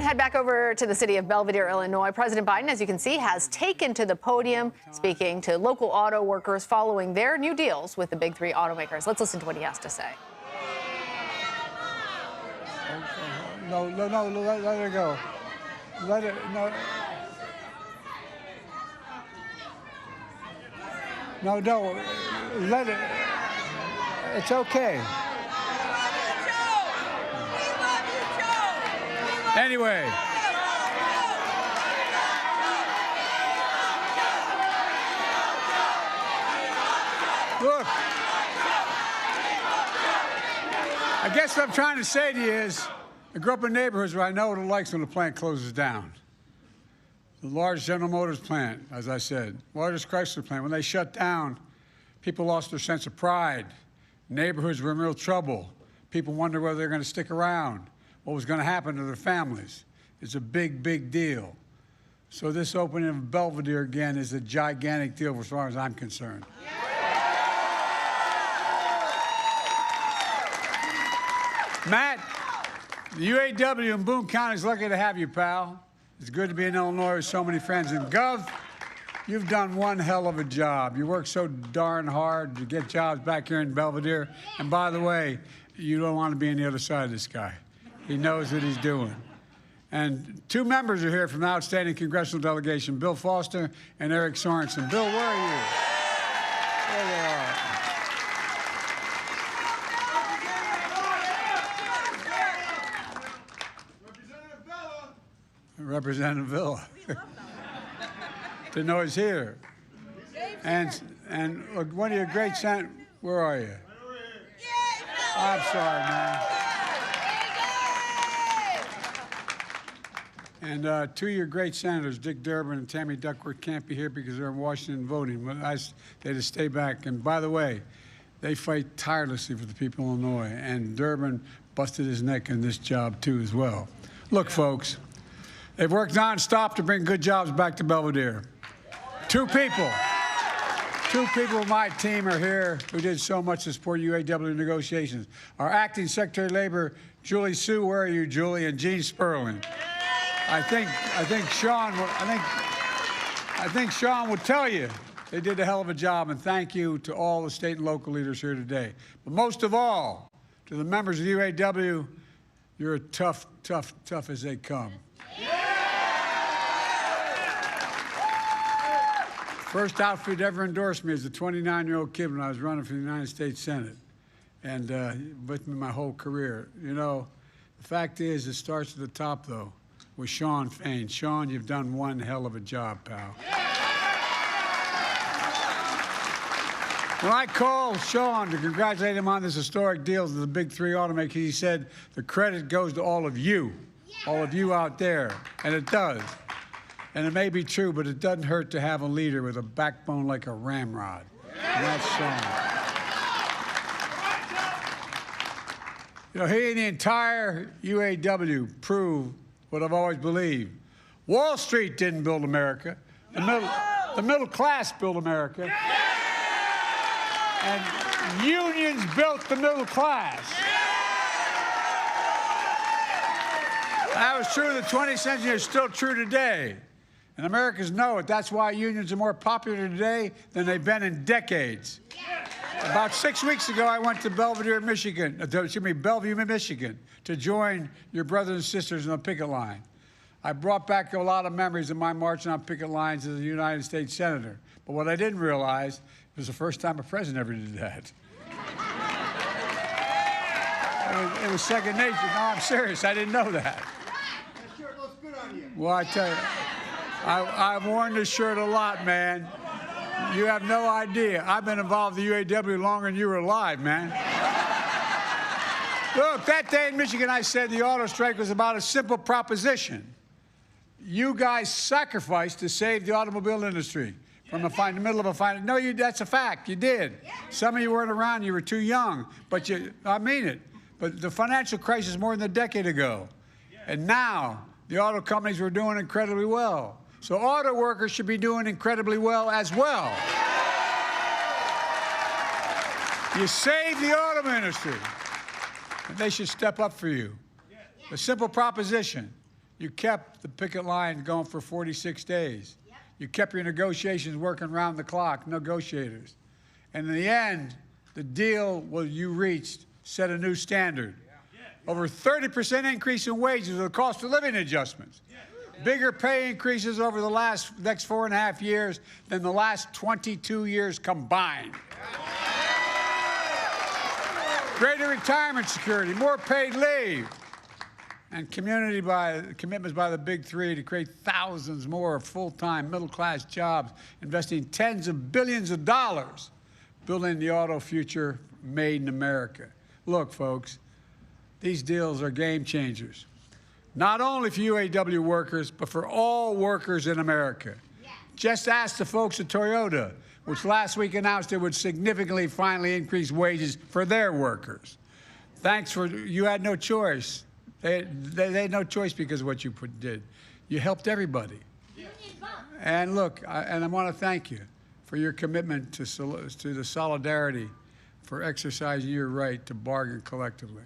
to head back over to the city of Belvidere, Illinois. President Biden, as you can see, has taken to the podium speaking to local auto workers following their new deals with the big three automakers. Let's listen to what he has to say. No, let it go. Let it, no. No, let it. It's okay. Anyway. Look. I guess what I'm trying to say to you is, I grew up in neighborhoods where I know what it likes when the plant closes down. The large General Motors plant, as I said, largest Chrysler plant, when they shut down, people lost their sense of pride. Neighborhoods were in real trouble. People wondered whether they're going to stick around, what was going to happen to their families. It's a big, big deal. So this opening of Belvidere again is a gigantic deal as far as I'm concerned. Matt, the UAW in Boone County is lucky to have you, pal. It's good to be in Illinois with so many friends. And Gov, you've done one hell of a job. You work so darn hard to get jobs back here in Belvidere. And by the way, you don't want to be on the other side of this guy. He knows what he's doing. And two members are here from the outstanding congressional delegation, Bill Foster and Eric Sorensen. Bill, where are you? There they are. Representative Villa. Didn't know he's here. And look, one of your great senators, where are you? I'm sorry, man. And two of your great senators, Dick Durbin and Tammy Duckworth, can't be here because they're in Washington voting. But they had to stay back. And by the way, they fight tirelessly for the people of Illinois. And Durbin busted his neck in this job, too, as well. Look, folks, they've worked nonstop to bring good jobs back to Belvidere. Two people of my team are here who did so much to support UAW negotiations. Our acting Secretary of Labor, Julie Sue, where are you, Julie, and Gene Sperling. I think Sean would tell you they did a hell of a job, and thank you to all the state and local leaders here today. But most of all, to the members of the UAW, you're tough as they come. First outfit ever endorsed me as a 29-year-old kid when I was running for the United States Senate, and with me my whole career. You know, the fact is, it starts at the top, though, with Sean Fain. Sean, you've done one hell of a job, pal. When I called Sean to congratulate him on this historic deal with the big three automakers, he said the credit goes to all of you out there, and it does. And it may be true, but it doesn't hurt to have a leader with a backbone like a ramrod. And that's Sean. You know, he and the entire UAW proved what I've always believed. Wall Street didn't build America. The middle class built America. And unions built the middle class. That was true in the 20th century. It's still true today. And Americans know it. That's why unions are more popular today than they've been in decades. About 6 weeks ago, I went to Bellevue, Michigan, to join your brothers and sisters in the picket line. I brought back a lot of memories of my marching on picket lines as a United States Senator. But what I didn't realize was the first time a president ever did that. It was second nature. No, I'm serious. I didn't know that. That shirt looks good on you. Well, I tell you, I've worn this shirt a lot, man. You have no idea. I've been involved in the UAW longer than you were alive, man. Look, that day in Michigan, I said the auto strike was about a simple proposition. You guys sacrificed to save the automobile industry from the middle of a final. No, that's a fact. You did. Some of you weren't around. You were too young. But I mean it. But the financial crisis more than a decade ago. And now the auto companies were doing incredibly well. So auto workers should be doing incredibly well as well. You saved the auto industry, and they should step up for you. A simple proposition. You kept the picket line going for 46 days. Yep. You kept your negotiations working round the clock, negotiators. And in the end, the deal you reached set a new standard. Yeah. Over 30% increase in wages with cost of living adjustments. Yeah. Bigger pay increases over the next 4.5 years than the last 22 years combined. Greater retirement security, more paid leave, and commitments by the big three to create thousands more full-time middle-class jobs, investing tens of billions of dollars, building the auto future made in America. Look, folks, these deals are game changers. Not only for UAW workers, but for all workers in America. Yeah. Just ask the folks at Toyota, which last week announced it would significantly finally increase wages for their workers. You had no choice. They had no choice because of what you did. You helped everybody. Yeah. And look, I want to thank you for your commitment to the solidarity for exercising your right to bargain collectively.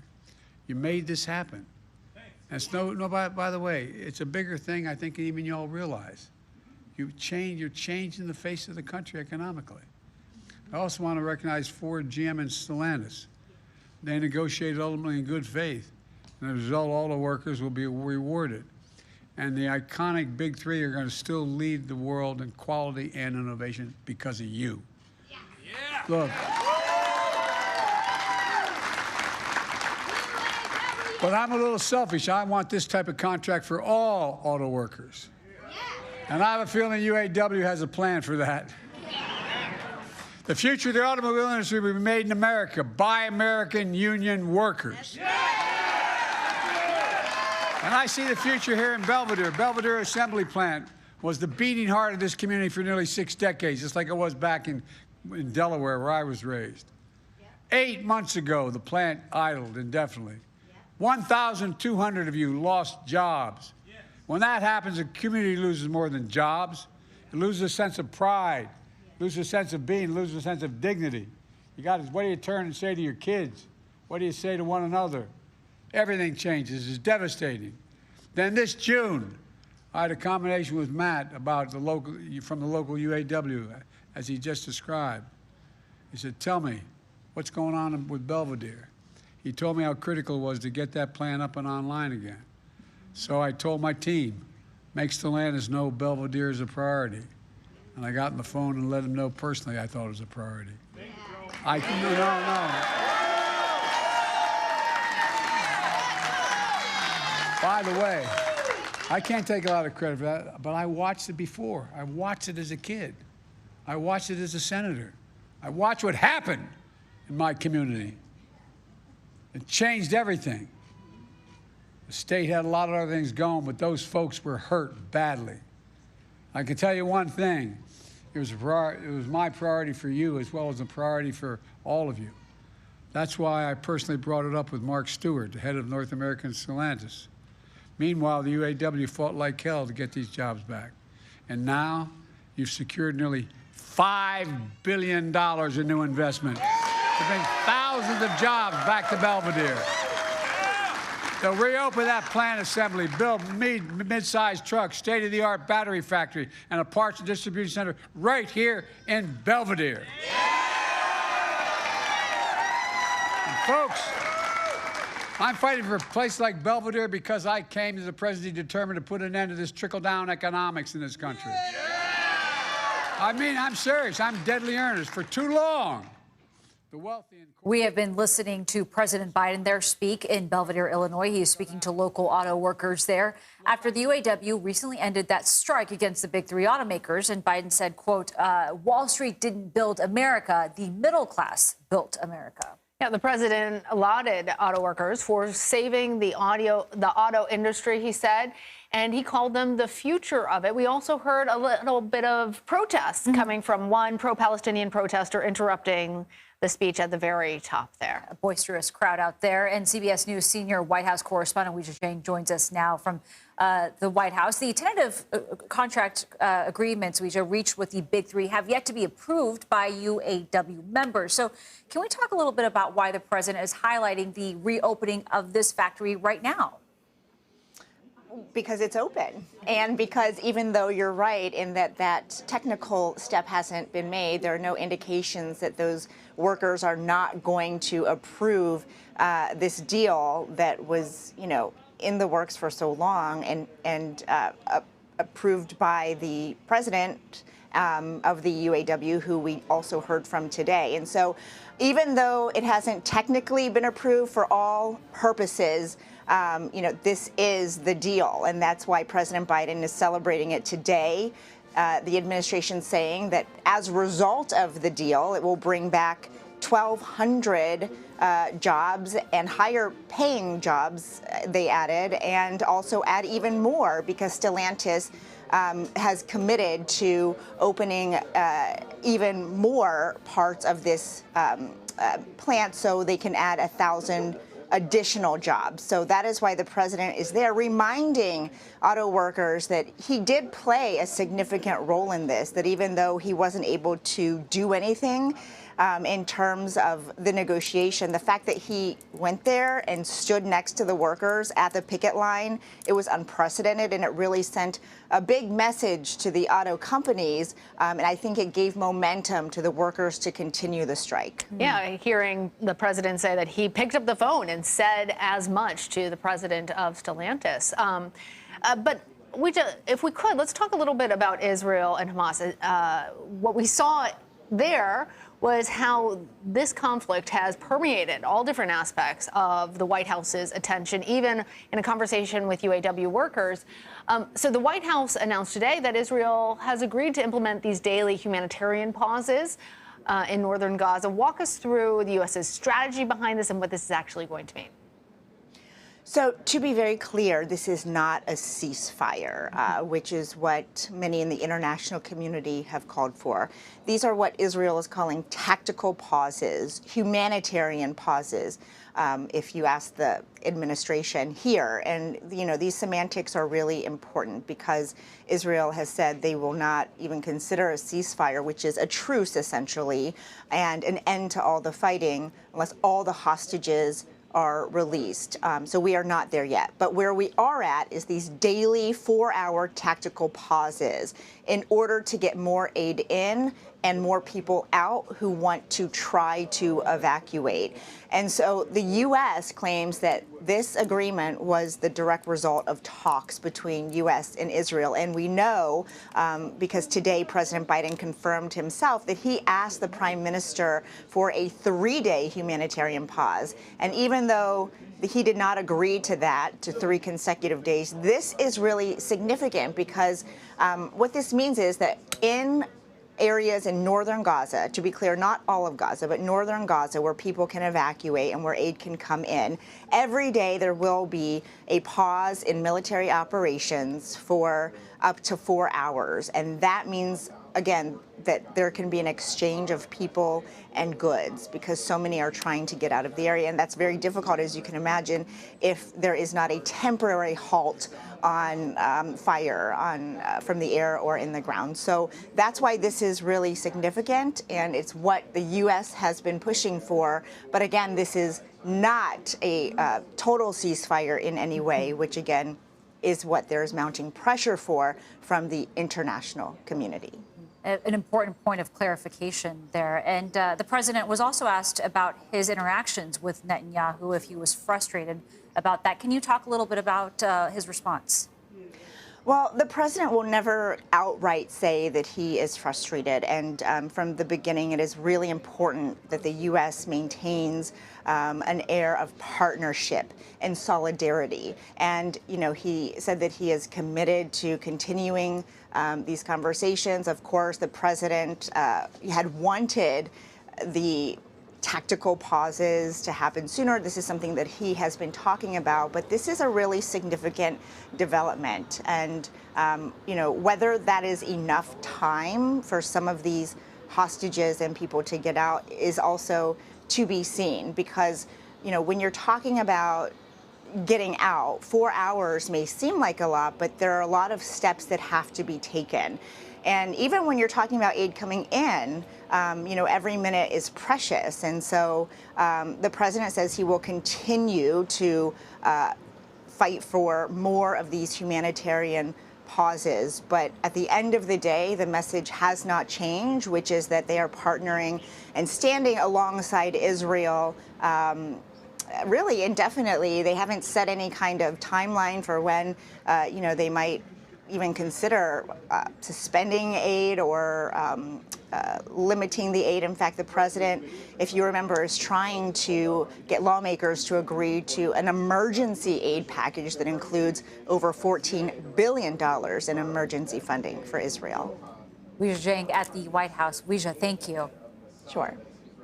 You made this happen. And it's by the way, it's a bigger thing I think even you all realize. You're changing the face of the country economically. I also want to recognize Ford, GM, and Stellantis. They negotiated ultimately in good faith. And as a result, all the workers will be rewarded. And the iconic big three are going to still lead the world in quality and innovation because of you. Yeah. Yeah. Look. But I'm a little selfish. I want this type of contract for all auto workers. Yeah. And I have a feeling UAW has a plan for that. Yeah. The future of the automobile industry will be made in America by American union workers. Yeah. And I see the future here in Belvidere. Belvidere Assembly Plant was the beating heart of this community for nearly 6 decades, just like it was back in Delaware, where I was raised. Yeah. 8 months ago, the plant idled indefinitely. 1,200 of you lost jobs. Yeah. When that happens, a community loses more than jobs. It loses a sense of pride, loses a sense of being, loses a sense of dignity. What do you turn and say to your kids? What do you say to one another? Everything changes. It's devastating. Then this June, I had a combination with Matt about from the local UAW, as he just described. He said, tell me, what's going on with Belvidere? He told me how critical it was to get that plan up and online again. So I told my team, make Stellantis know Belvidere is a priority. And I got on the phone and let him know personally I thought it was a priority. No. By the way, I can't take a lot of credit for that, but I watched it before. I watched it as a kid. I watched it as a senator. I watched what happened in my community. It changed everything. The state had a lot of other things going, but those folks were hurt badly. I can tell you one thing. It was my priority for you as well as a priority for all of you. That's why I personally brought it up with Mark Stewart, the head of North American Stellantis. Meanwhile, the UAW fought like hell to get these jobs back. And now you've secured nearly $5 billion in new investment to bring thousands of jobs back to Belvidere. They'll reopen that plant assembly, build mid-sized trucks, state-of-the-art battery factory, and a parts and distribution center right here in Belvidere. And folks, I'm fighting for a place like Belvidere because I came as a president determined to put an end to this trickle-down economics in this country. I mean, I'm serious. I'm deadly earnest. For too long, the wealthy and... We have been listening to President Biden there speak in Belvidere, Illinois. He is speaking to local auto workers there after the UAW recently ended that strike against the big three automakers. And Biden said, quote, Wall Street didn't build America. The middle class built America. Yeah, the president lauded auto workers for saving the auto industry, he said, and he called them the future of it. We also heard a little bit of protests coming from one pro-Palestinian protester interrupting the speech at the very top there. A boisterous crowd out there. And CBS News senior White House correspondent Weijia Jiang joins us now from the White House. The tentative contract agreements Weijia reached with the big three have yet to be approved by UAW members. So can we talk a little bit about why the president is highlighting the reopening of this factory right now? Because it's open, and because even though you're right in that that technical step hasn't been made, there are no indications that those workers are not going to approve this deal that was, in the works for so long and approved by the president of the UAW, who we also heard from today. And so even though it hasn't technically been approved for all purposes, this is the deal. And that's why President Biden is celebrating it today. The administration saying that as a result of the deal, it will bring back 1,200 jobs and higher paying jobs, they added, and also add even more because Stellantis has committed to opening even more parts of this plant so they can add 1,000 additional jobs. So that is why the president is there reminding auto workers that he did play a significant role in this, that even though he wasn't able to do anything in terms of the negotiation, the fact that he went there and stood next to the workers at the picket line, it was unprecedented, and it really sent a big message to the auto companies, and I think it gave momentum to the workers to continue the strike. Yeah, hearing the president say that he picked up the phone and said as much to the president of Stellantis. But if we could, let's talk a little bit about Israel and Hamas. What we saw there was how this conflict has permeated all different aspects of the White House's attention, even in a conversation with UAW workers. So the White House announced today that Israel has agreed to implement these daily humanitarian pauses in northern Gaza. Walk us through the U.S.'s strategy behind this and what this is actually going to mean. So to be very clear, this is not a ceasefire, which is what many in the international community have called for. These are what Israel is calling tactical pauses, humanitarian pauses, if you ask the administration here. And, these semantics are really important because Israel has said they will not even consider a ceasefire, which is a truce, essentially, and an end to all the fighting unless all the hostages are released. So we are not there yet. But where we are at is these daily 4-hour tactical pauses in order to get more aid in and more people out who want to try to evacuate. And so the U.S. claims that this agreement was the direct result of talks between U.S. and Israel. And we know, because today President Biden confirmed himself, that he asked the prime minister for a 3-day humanitarian pause. And even though he did not agree to that, to 3 consecutive days, this is really significant because what this means is that in areas in northern Gaza, to be clear, not all of Gaza, but northern Gaza, where people can evacuate and where aid can come in, every day there will be a pause in military operations for up to 4 hours. And that means, again, that there can be an exchange of people and goods because so many are trying to get out of the area. And that's very difficult, as you can imagine, if there is not a temporary halt on fire from the air or in the ground. So that's why this is really significant, and it's what the U.S. has been pushing for. But again, this is not a total ceasefire in any way, which again is what there's mounting pressure for from the international community. An important point of clarification there. And the president was also asked about his interactions with Netanyahu, if he was frustrated about that. Can you talk a little bit about his response? Well, the president will never outright say that he is frustrated. And from the beginning, it is really important that the U.S. maintains an air of partnership and solidarity. And, he said that he is committed to continuing these conversations. Of course, the president had wanted the tactical pauses to happen sooner. This is something that he has been talking about, but this is a really significant development. And, whether that is enough time for some of these hostages and people to get out is also to be seen because, when you're talking about getting out, 4 hours may seem like a lot, but there are a lot of steps that have to be taken. And even when you're talking about aid coming in, every minute is precious. And so the president says he will continue to fight for more of these humanitarian pauses. But at the end of the day, the message has not changed, which is that they are partnering and standing alongside Israel really indefinitely. They haven't set any kind of timeline for when, they might even consider suspending aid or limiting the aid. In fact, the president, if you remember, is trying to get lawmakers to agree to an emergency aid package that includes over $14 billion in emergency funding for Israel. Weijia Jiang at the White House. Weijia, thank you. Sure.